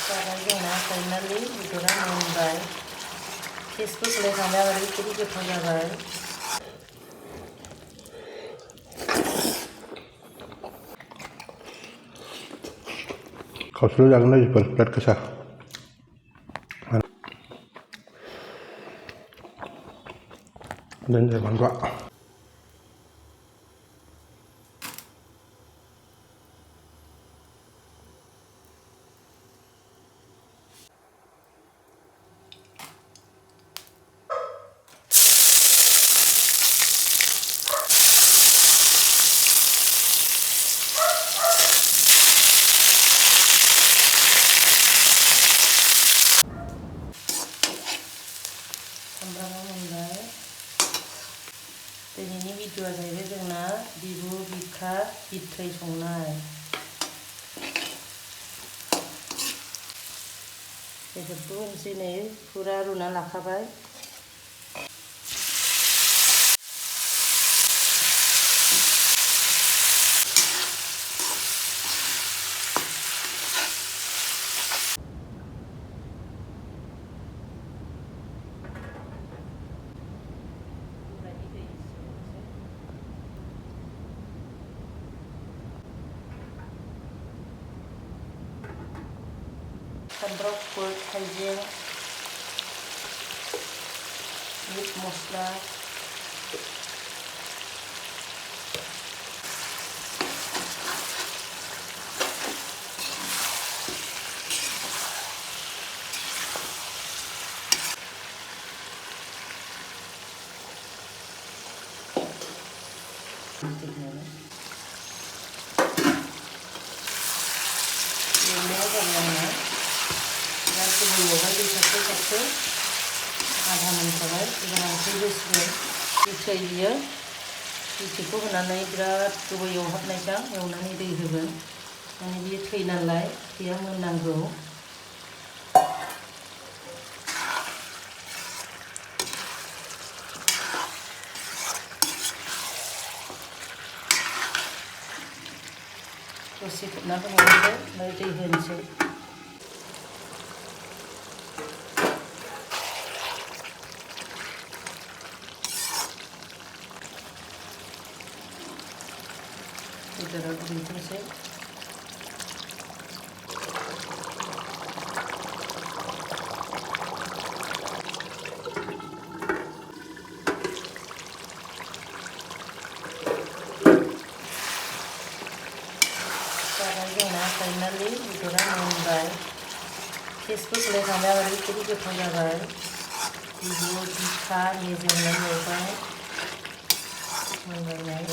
जाबाय जोंना फाइनालि बेदरा मोनबाय टेस्टबो सोलायखांबाय ओरैबायदि गोथाव जाबाय। खावसेल' जागोन लोगोफोर बिराद गोसा दोनजाय बानलुआ सामब्रामा मोनबाय। दिनैनि भिडिअ'आ जाहैबाय जोंना बिबु बिखा बिथै संनाय। बेदरखौ होनोसै नै फुरा रुना लाखाबाय। सामब्राम गुफुर, हाइजें, मिट मस्ला, एवनाया जाबाय आंना बिराद गोबावआवहाय दै सारसो सारसो आधा मोनखाबाय एबार ओंख्रि होसिगोन बिथै बियो बिथैखौ होनानै बिराद गोबाव एवहाबनायसां एवनानै दै होगोन माने बियो थै नालाय थैया मोननांगौ। दसे खोबना दोननोसै ओमफ्राय दै होनोसै। बेदरा रुइथोंसै। जाबाय जोंना फाइनालि बेदरा मोनबाय टेस्टबो सोलायखांबाय ओरैबायदि गोथाव जाबाय। बिबु बिखा मेजेमजों एवबाय मोनबाय।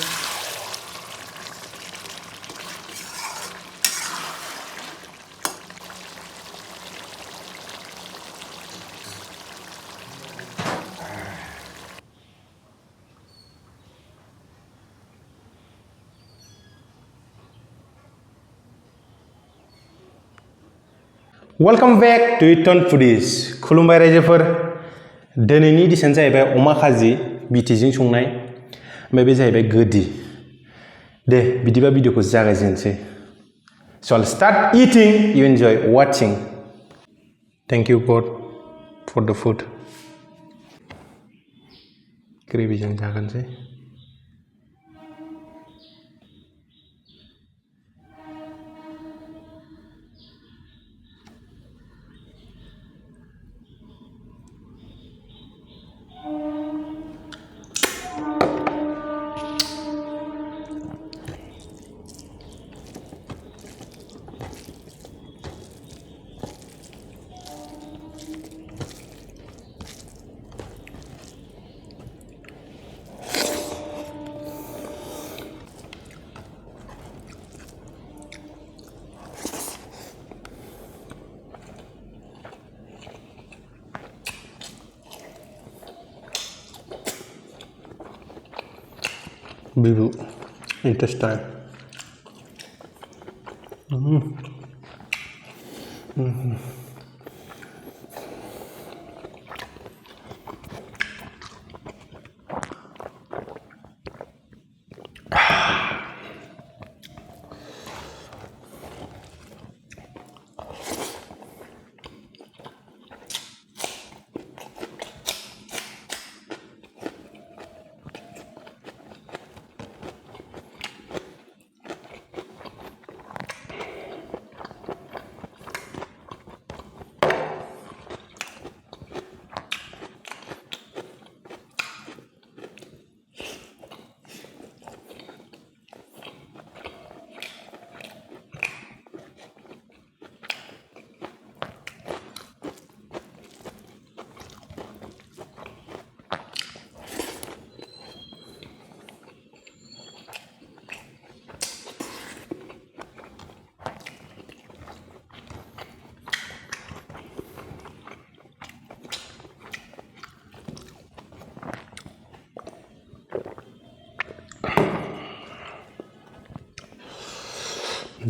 वेलकाम बेक टु इटन फुडिस। खुलुमबाय रायजोफोर। दिनैनि डिशआनो जाहैबाय अमा खाजि बिथैजों संनाय ओमफ्राय बे जाहैबाय गोदि। दे बिदिबा भिडिअखौ जागायजेनसै। So I'll start eating, you enjoy watching. Thank you God for the food. ग्रेभिजों जागोनसै। Bibu intestine.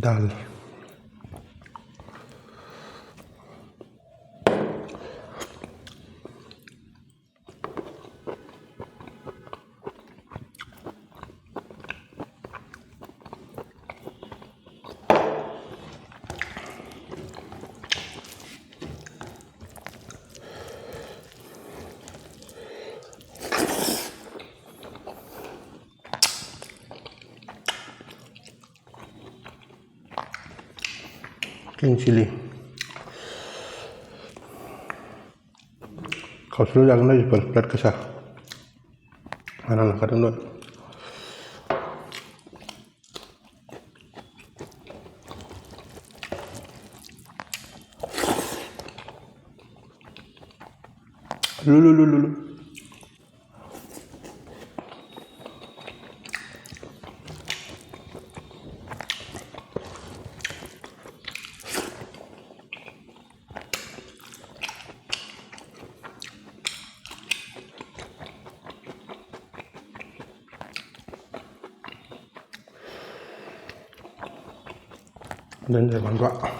Dal king chili खावसेल' जागोन रायजोफोर बिराद गोसा हाना लाखादों दहाय लुलुलुलुलु dan jangan lupa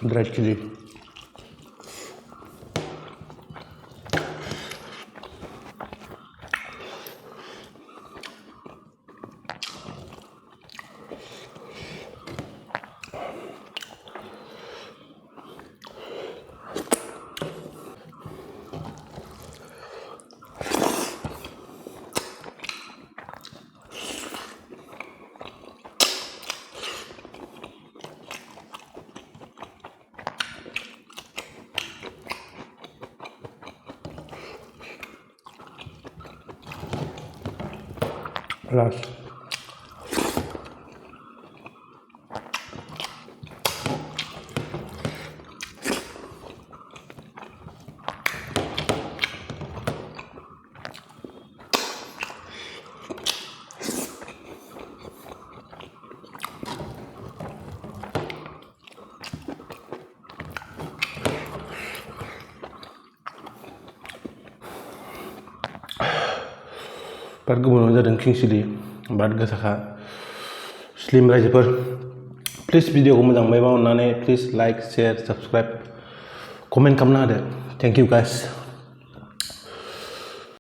dried chili plus बिराद गोबाव जादों किं चिलि बिराद गोसाखा स्लिम रायजोफोर प्लिज भिडिअखौ मोजां मोनबायबा अननानै please like share subscribe comment खालामना होदो थेंक इउ गाइस